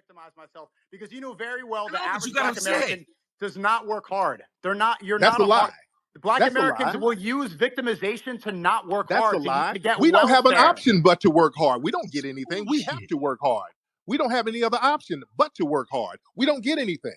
victimize myself because you know very well the No, but you average gotta Black say it. American does not work hard. They're not. You're That's not a a hard. lie. The Black That's a Americans lie. will use victimization to not work That's a hard lie. to get We don't have an welfare. option but to work hard. We don't get anything. We have Bullshit. to work hard. We don't have any other option but to work hard. We don't get anything.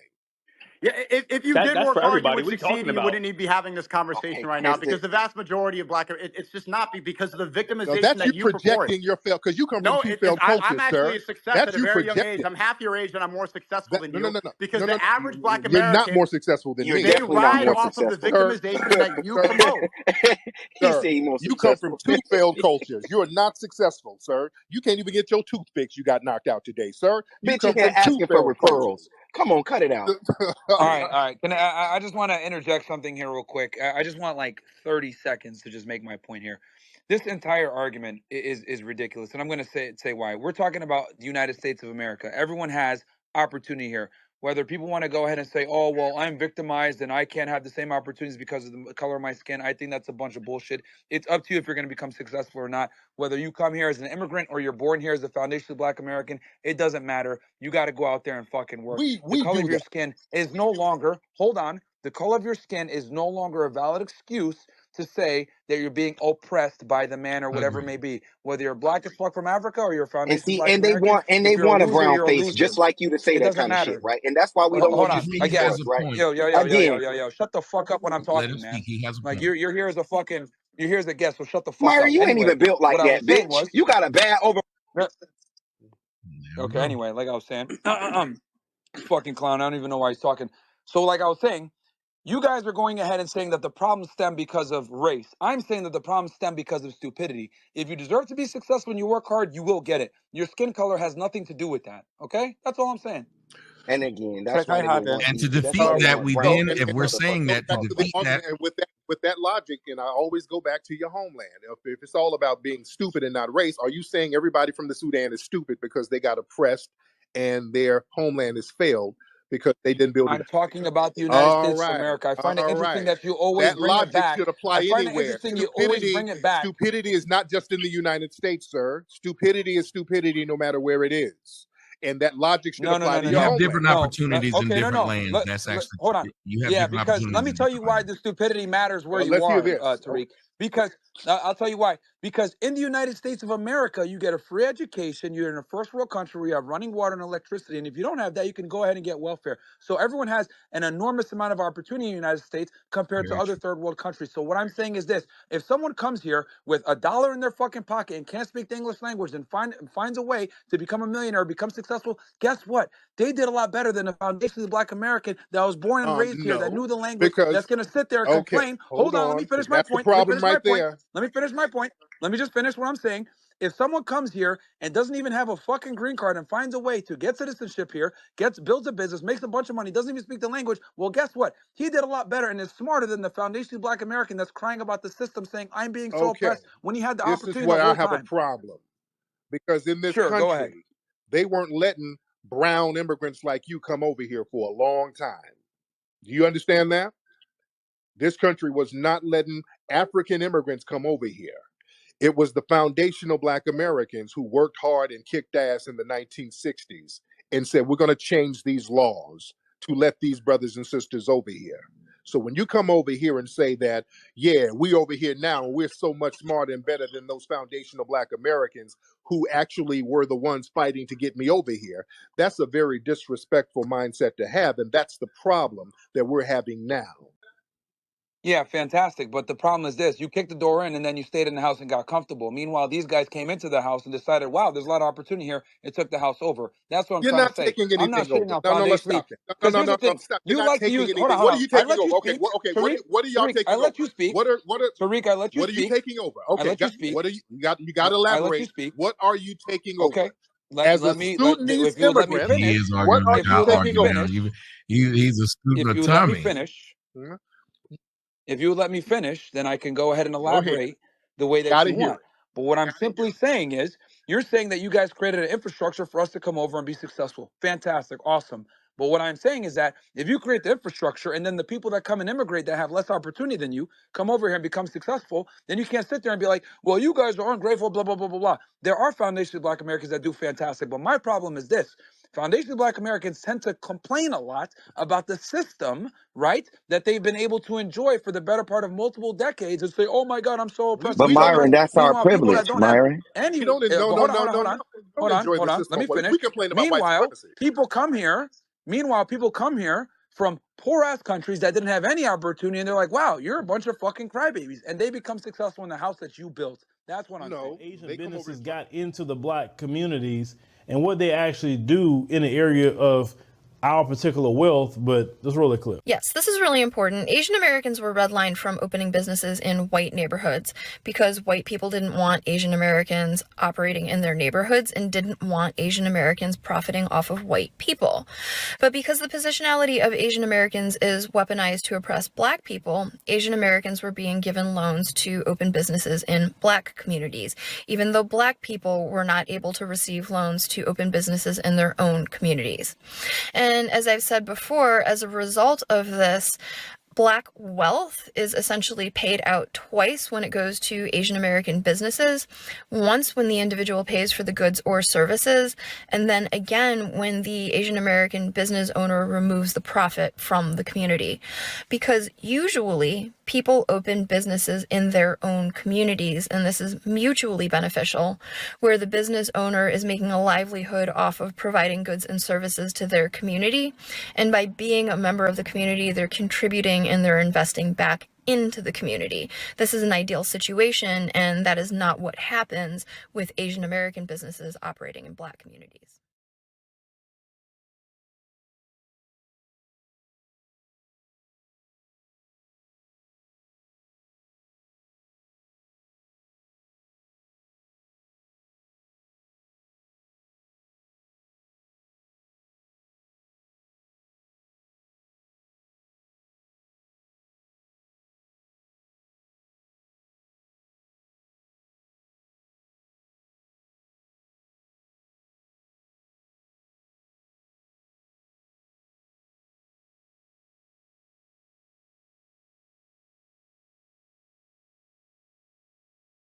Yeah, if you did That's work for hard, you everybody. would What are you succeed, talking and you about? wouldn't need to be having this conversation Okay, right now here's because the the vast majority of because it's just not because of the No, victimization that's you that you purport. projecting your fail because you come from No, two failed I'm cultures, actually sir. a success That's at a you very young age. projecting. I'm half your age, and I'm more successful than No, no, you no, no, because no, no, the no. average Black You're not more American, successful than you're me. they definitely not ride more off of the successful. Sir, victimization that you sir, promote. He sir, said he more you come from successful. two failed cultures. You are not successful, sir. You can't even get your toothpicks. You got knocked out today, sir. You Bitch in come here from two asking for failed cultures. referrals. Come on, cut it out. All right, all right. I just want to interject something here real quick. I just want like 30 seconds to just make my point here. This entire argument is ridiculous, and I'm going to say why. We're talking about the United States of America. Everyone has opportunity here. Whether people want to go ahead and say, "Oh, well, I'm victimized and I can't have the same opportunities because of the color of my skin," I think that's a bunch of bullshit. It's up to you if you're going to become successful or not. Whether you come here as an immigrant or you're born here as a foundationally Black American, it doesn't matter. You got to go out there and fucking work. The we color do of your that. skin is no longer, hold on, the color of your skin is no longer a valid excuse to say that you're being oppressed by the man or whatever it Agreed. may be. Whether you're Black as fuck from Africa or you're a And foundation see, Black and they American, want and if they you're a want a loser, brown you're a face loser. just like you to say It that doesn't kind of shit, matter. right? And that's why we don't Hold want you on. He speaking Again, for has us, a right? point. yo. Again, Shut the fuck up when I'm Let him talking, man. speak. He has a Like point. you're here as a fucking, you're here as a guest, so shut the fuck Myron, up. you ain't Anyway, even built what like I was that, saying bitch. was, You got a bad over. There we okay, go. anyway, like I was saying, fucking clown. I don't even know why he's talking. So, like I was saying, you guys are going ahead and saying that the problems stem because of race. I'm saying that the problems stem because of stupidity. If you deserve to be successful and you work hard, you will get it. Your skin color has nothing to do with that. Okay? That's all I'm saying. And again, Can that's can why I they hop didn't in? want And to you. That's defeat why they that, want we brown then, And, face if we're saying goes that, to back to the defeat that, and with that logic, and I always go back to your homeland. If it's all about being stupid and not race, are you saying everybody from the Sudan is stupid because they got oppressed and their homeland has failed because they didn't build it I'm up? talking about the United All States of right, America. I find it all interesting right. that you always That bring it logic back. should apply I find it anywhere. interesting you always bring it back. Stupidity is not just in the United States, sir. Stupidity is stupidity no matter where it is. And that logic should No, no, apply no, to no, you your have no, homeland. different no. opportunities in Okay, no, different no. lands. That's actually Hold on. you have Yeah, different because let opportunities me in tell you different why lands. the stupidity matters where you Let's hear are, this. Tariq. Because I'll tell you why. Because in the United States of America, you get a free education. You're in a first world country where you have running water and electricity. And if you don't have that, you can go ahead and get welfare. So everyone has an enormous amount of opportunity in the United States compared to Very other true. third world countries. So what I'm saying is this: if someone comes here with $1 in their fucking pocket and can't speak the English language and finds a way to become a millionaire, become successful, guess what? They did a lot better than a foundationally Black American that was born and raised here, that No, knew the language, that's because going to sit there and okay, complain. hold Hold on, let me on, finish because my that's the point. Let me problem finish my right point. there. Let me finish my point. Let me just finish what I'm saying. If someone comes here and doesn't even have a fucking green card and finds a way to get citizenship here, builds a business, makes a bunch of money, doesn't even speak the language, well, guess what? He did a lot better and is smarter than the foundationally Black American that's crying about the system, saying I'm being so Okay, oppressed when he had the this is opportunity the where I whole have a time. problem because in this Sure, go ahead. country, they weren't letting brown immigrants like you come over here for a long time. Do you understand that? This country was not letting African immigrants come over here. It was the foundational Black Americans who worked hard and kicked ass in the 1960s and said, we're going to change these laws to let these brothers and sisters over here. So when you come over here and say that, yeah, we over here now, we're so much smarter and better than those foundational Black Americans who actually were the ones fighting to get me over here, that's a very disrespectful mindset to have. And that's the problem that we're having now. Yeah, fantastic. But the problem is this: you kicked the door in, and then you stayed in the house and got comfortable. Meanwhile, these guys came into the house and decided, "Wow, there's a lot of opportunity here." It took the house over. That's what I'm You're trying to not say. taking I'm not anything shitting over. on No, no, let's foundationally, stop that. No, because no, here's no, the no, no, thing: stop. You're you not like to taking use. Hold anything. on, hold What are on. you I taking let you over? Okay, speak, what Tariq. are y'all Tariq, I taking let over? you speak. What are Tariq, I let you what are you speak. taking over? I Okay, let you speak. what are you got to I let you elaborate. speak. What are you taking over? Okay. Let As a let me let Sudanese if you would let me immigrant, He finish. is what arguing are with If you you y'all would let me taking arguing over? now. finish. He's a student If of you would let me Tommy. finish. Hmm? If you would let me finish, then I can go ahead and Go ahead. elaborate the way that Got you to hear want. it. But what I'm simply saying is, you're saying that you guys created an infrastructure for us to come over and be successful. Fantastic, awesome. But what I'm saying is that if you create the infrastructure and then the people that come and immigrate that have less opportunity than you come over here and become successful, then you can't sit there and be like, well, you guys are ungrateful, blah, blah, blah, blah, blah. There are foundationally Black Americans that do fantastic. But my problem is this. foundationally Black Americans tend to complain a lot about the system, right, that they've been able to enjoy for the better part of multiple decades and say, oh my God, I'm so oppressed. But We don't. Myron, that's our Meanwhile, people that privilege, don't have Myron. any, We don't. No, but no, no, no, no. We don't enjoy hold the on. Let system. me finish. We complain about white Meanwhile, supremacy. people come here. Meanwhile, people come here from poor ass countries that didn't have any opportunity, and they're like, "Wow, you're a bunch of fucking crybabies," and they become successful in the house that you built. That's what I'm saying. No, Asian they come over. businesses got into the Black communities and what they actually do in the area of our particular wealth, but let's roll it clip. Yes, this is really important. Asian Americans were redlined from opening businesses in white neighborhoods because white people didn't want Asian Americans operating in their neighborhoods and didn't want Asian Americans profiting off of white people. But because the positionality of Asian Americans is weaponized to oppress Black people, Asian Americans were being given loans to open businesses in Black communities, even though Black people were not able to receive loans to open businesses in their own communities. And as I've said before, as a result of this, Black wealth is essentially paid out twice when it goes to Asian American businesses. Once when the individual pays for the goods or services, and then again when the Asian American business owner removes the profit from the community. Because usually people open businesses in their own communities, and this is mutually beneficial, where the business owner is making a livelihood off of providing goods and services to their community. And by being a member of the community, they're contributing and they're investing back into the community. This is an ideal situation, and that is not what happens with Asian American businesses operating in Black communities.